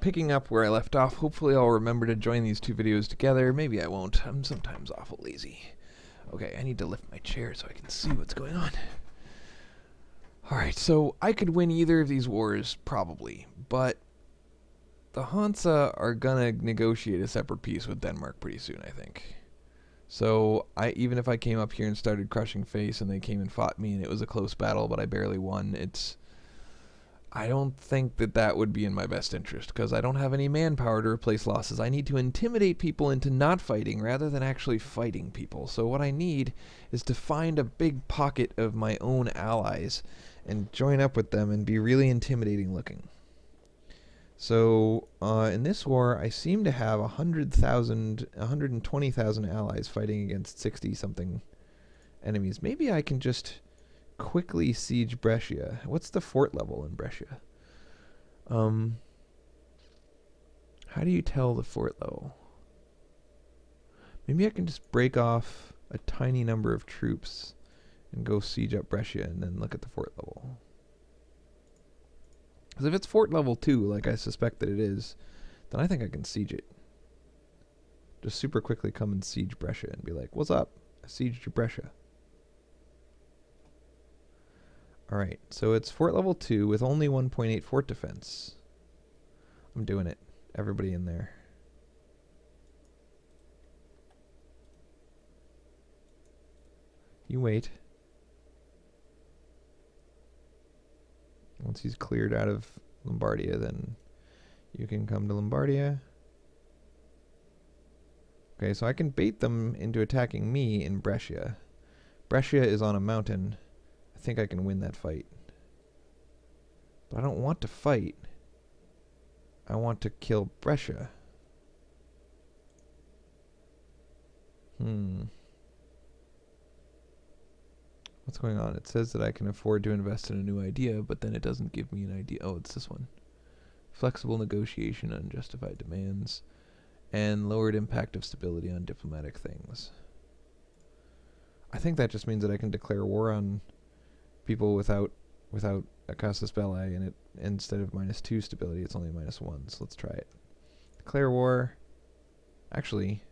picking up where I left off. Hopefully I'll remember to join these two videos together. Maybe I won't. I'm sometimes awful lazy. Okay, I need to lift my chair so I can see what's going on. Alright, so I could win either of these wars, probably, but the Hansa are gonna negotiate a separate peace with Denmark pretty soon, I think. So even if I came up here and started crushing face and they came and fought me and it was a close battle but I barely won, I don't think that would be in my best interest, because I don't have any manpower to replace losses. I need to intimidate people into not fighting rather than actually fighting people. So what I need is to find a big pocket of my own allies and join up with them and be really intimidating looking. So in this war, I seem to have 120,000 allies fighting against 60-something enemies. Maybe I can just quickly siege Brescia. What's the fort level in Brescia? How do you tell the fort level? Maybe I can just break off a tiny number of troops and go siege up Brescia and then look at the fort level. Because if it's fort level 2, like I suspect that it is, then I think I can siege it. Just super quickly come and siege Brescia and be like, what's up? I sieged your Brescia. Alright, so it's fort level 2 with only 1.8 fort defense. I'm doing it. Everybody in there. You wait. Once he's cleared out of Lombardia, then you can come to Lombardia. Okay, so I can bait them into attacking me in Brescia. Brescia is on a mountain. I think I can win that fight. But I don't want to fight. I want to kill Brescia. What's going on? It says that I can afford to invest in a new idea, but then it doesn't give me an idea. Oh, it's this one. Flexible negotiation, unjustified demands, and lowered impact of stability on diplomatic things. I think that just means that I can declare war on people without a casus belli, and instead of -2 stability, it's only -1. So let's try it. Declare war. Actually,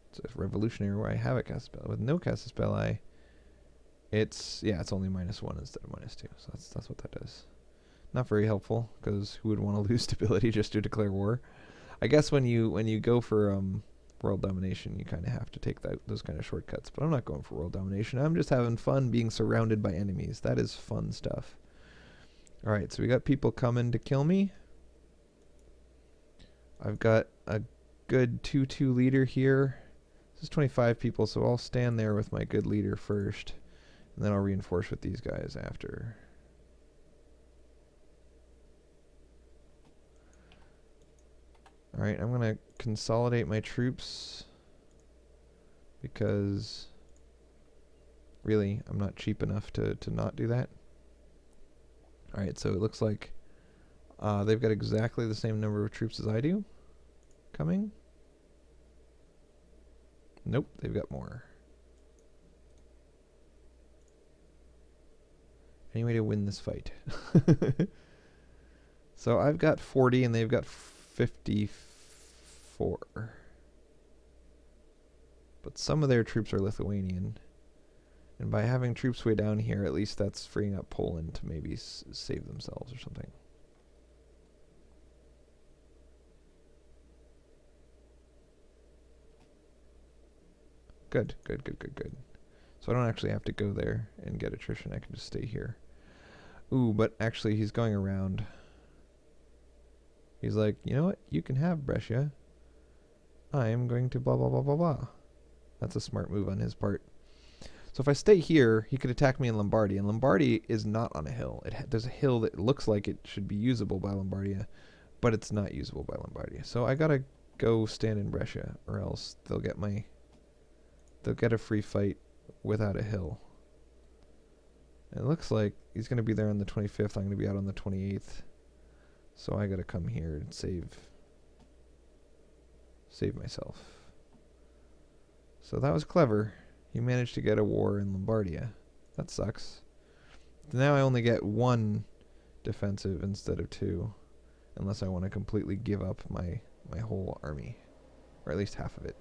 it's a revolutionary where I have a casus belli. With no casus belli, it's only -1 instead of -2. So that's what that does. Not very helpful, because who would want to lose stability just to declare war? I guess when you go for world domination, you kind of have to take those kind of shortcuts. But I'm not going for world domination. I'm just having fun being surrounded by enemies. That is fun stuff. All right, so we got people coming to kill me. I've got a good 2-2 leader here. This is 25 people, so I'll stand there with my good leader first, and then I'll reinforce with these guys after. Alright, I'm going to consolidate my troops because really I'm not cheap enough to not do that. Alright, so it looks like they've got exactly the same number of troops as I do coming. Nope, they've got more. Any way to win this fight? So I've got 40 and they've got 54. But some of their troops are Lithuanian. And by having troops way down here, at least that's freeing up Poland to maybe save themselves or something. Good. So I don't actually have to go there and get attrition. I can just stay here. Ooh, but actually he's going around. He's like, you know what? You can have Brescia. I am going to blah, blah, blah, blah, blah. That's a smart move on his part. So if I stay here, he could attack me in Lombardy. And Lombardy is not on a hill. There's a hill that looks like it should be usable by Lombardia, but it's not usable by Lombardia. So I gotta go stand in Brescia, or else they'll get a free fight without a hill. And it looks like he's going to be there on the 25th. I'm going to be out on the 28th. So I got to come here and save myself. So that was clever. He managed to get a war in Lombardia. That sucks. Now I only get 1 defensive instead of 2. unless I want to completely give up my whole army, or at least half of it.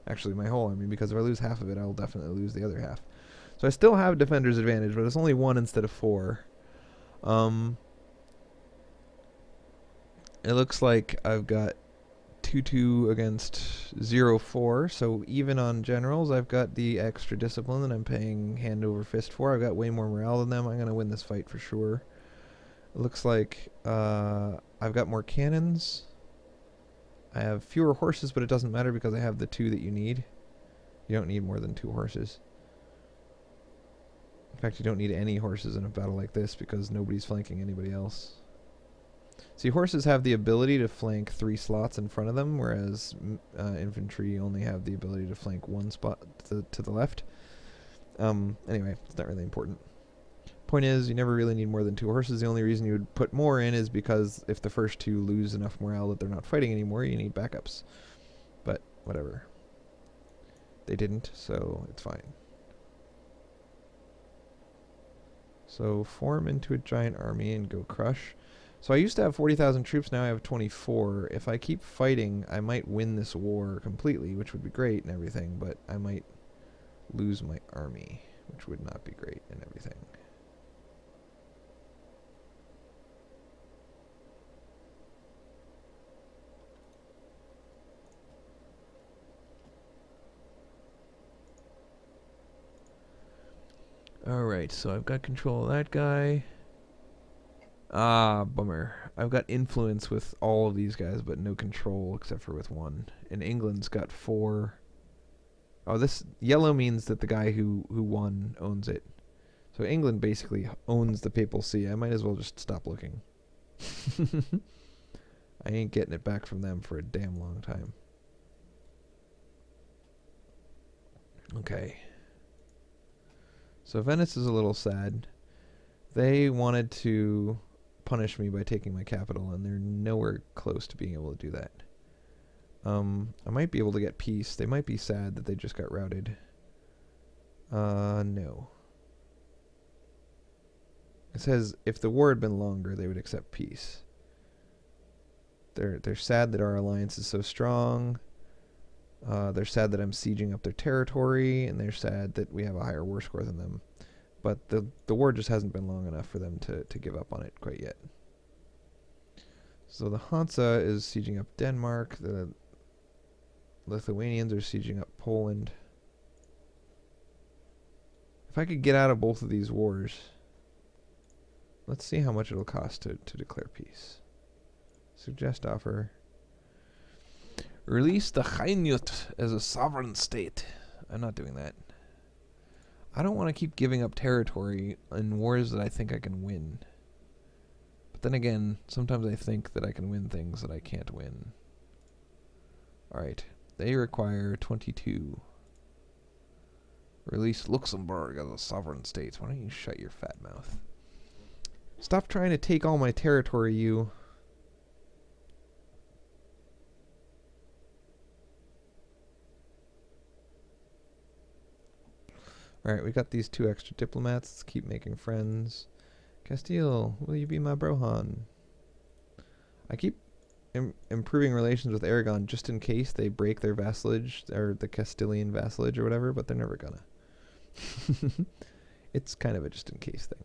Actually, my whole army, because if I lose half of it, I'll definitely lose the other half. So I still have defender's advantage, but it's only 1 instead of 4. It looks like I've got 2-2 against 0-4, so even on generals, I've got the extra discipline that I'm paying hand over fist for. I've got way more morale than them. I'm going to win this fight for sure. It looks like I've got more cannons. I have fewer horses, but it doesn't matter because I have the 2 that you need. You don't need more than 2 horses. In fact, you don't need any horses in a battle like this because nobody's flanking anybody else. See, horses have the ability to flank 3 slots in front of them, whereas infantry only have the ability to flank 1 spot to the left. Anyway, it's not really important. Point is, you never really need more than 2 horses. The only reason you would put more in is because if the first 2 lose enough morale that they're not fighting anymore, you need backups. But whatever. They didn't, so it's fine. So form into a giant army and go crush. So I used to have 40,000 troops, now I have 24. If I keep fighting, I might win this war completely, which would be great and everything, but I might lose my army, which would not be great and everything. Alright, so I've got control of that guy. Ah, bummer. I've got influence with all of these guys, but no control except for with 1. And England's got 4. Oh, this yellow means that the guy who won owns it. So England basically owns the Papal See. I might as well just stop looking. I ain't getting it back from them for a damn long time. Okay. So Venice is a little sad. They wanted to punish me by taking my capital, and they're nowhere close to being able to do that. I might be able to get peace. They might be sad that they just got routed. No. It says if the war had been longer, they would accept peace. They're sad that our alliance is so strong. They're sad that I'm sieging up their territory, and they're sad that we have a higher war score than them. But the war just hasn't been long enough for them to give up on it quite yet. So the Hansa is sieging up Denmark. The Lithuanians are sieging up Poland. If I could get out of both of these wars, let's see how much it'll cost to declare peace. Suggest offer. Release the Hainut as a sovereign state. I'm not doing that. I don't want to keep giving up territory in wars that I think I can win. But then again, sometimes I think that I can win things that I can't win. Alright. They require 22. Release Luxembourg as a sovereign state. Why don't you shut your fat mouth? Stop trying to take all my territory, you. Alright, we got these 2 extra diplomats. Let's keep making friends. Castile, will you be my brohan? I keep improving relations with Aragon just in case they break their vassalage, or the Castilian vassalage or whatever, but they're never gonna. It's kind of a just in case thing.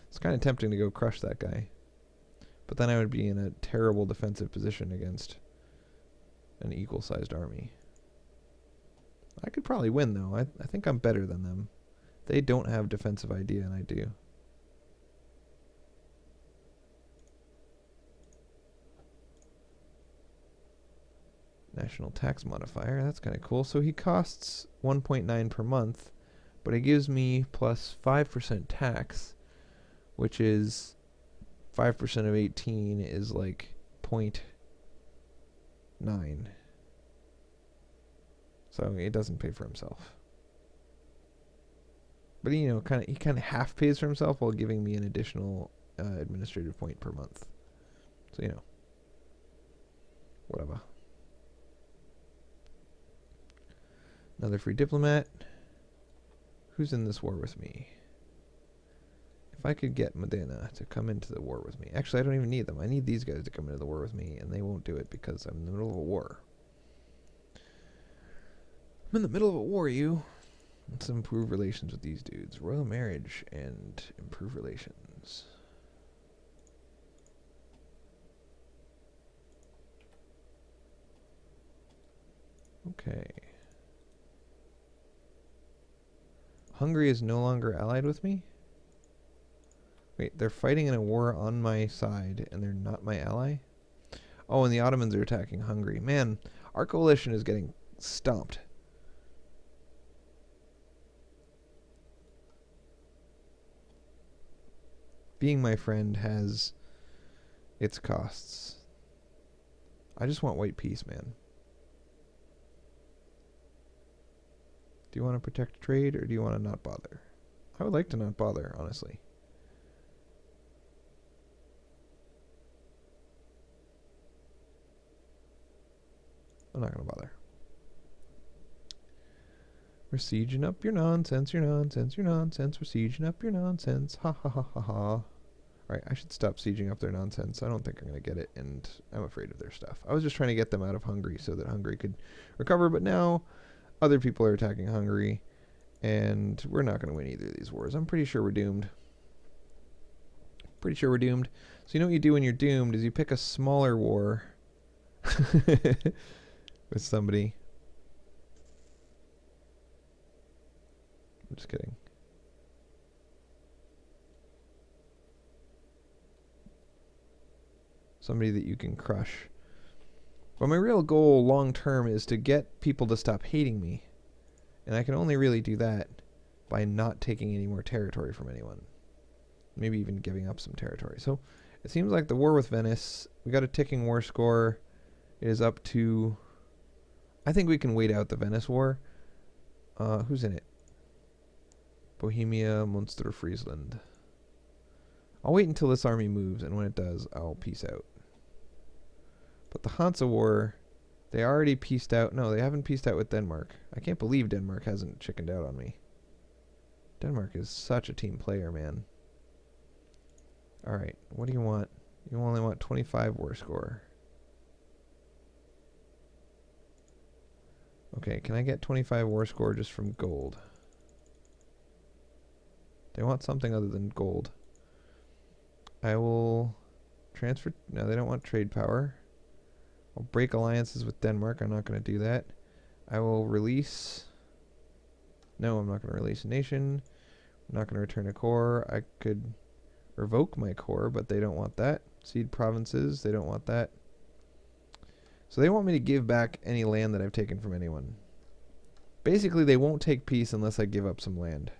It's kind of tempting to go crush that guy. But then I would be in a terrible defensive position against an equal-sized army. I could probably win, though. I think I'm better than them. They don't have defensive idea, and I do. National tax modifier. That's kind of cool. So he costs 1.9 per month, but it gives me plus 5% tax, which is 5% of 18 is like 0.9. So it doesn't pay for himself. But he kind of half pays for himself while giving me an additional administrative point per month. So whatever. Another free diplomat. Who's in this war with me? If I could get Modena to come into the war with me. Actually, I don't even need them. I need these guys to come into the war with me, and they won't do it because I'm in the middle of a war. I'm in the middle of a war, you. Let's improve relations with these dudes. Royal marriage and improve relations. Okay. Hungary is no longer allied with me? Wait, they're fighting in a war on my side, and they're not my ally? Oh, and the Ottomans are attacking Hungary. Man, our coalition is getting stomped. Being my friend has its costs. I just want white peace, man. Do you want to protect trade, or do you want to not bother? I would like to not bother, honestly. I'm not going to bother. We're sieging up your nonsense, your nonsense, your nonsense. We're sieging up your nonsense. Ha ha ha ha ha. Alright, I should stop sieging up their nonsense. I don't think I'm going to get it, and I'm afraid of their stuff. I was just trying to get them out of Hungary so that Hungary could recover, but now other people are attacking Hungary, and we're not going to win either of these wars. I'm pretty sure we're doomed. Pretty sure we're doomed. So you know what you do when you're doomed is you pick a smaller war with somebody. I'm just kidding. Somebody that you can crush. But my real goal long term is to get people to stop hating me. And I can only really do that by not taking any more territory from anyone. Maybe even giving up some territory. So it seems like the war with Venice, we got a ticking war score. It is up to... I think we can wait out the Venice war. Who's in it? Bohemia, Munster, Friesland. I'll wait until this army moves, and when it does, I'll peace out. But the Hansa War, they already peaced out. No, they haven't peaced out with Denmark. I can't believe Denmark hasn't chickened out on me. Denmark is such a team player, man. Alright, what do you want? You only want 25 war score. Okay, can I get 25 war score just from gold? They want something other than gold. I will transfer... No, they don't want trade power. I'll break alliances with Denmark. I'm not going to do that. I will release... No, I'm not going to release a nation. I'm not going to return a core. I could revoke my core, but they don't want that. Cede provinces. They don't want that. So they want me to give back any land that I've taken from anyone. Basically, they won't take peace unless I give up some land.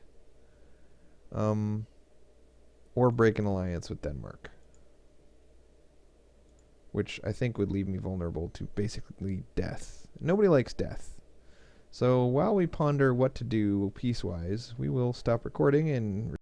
Or break an alliance with Denmark. Which I think would leave me vulnerable to basically death. Nobody likes death. So while we ponder what to do peace-wise, we will stop recording and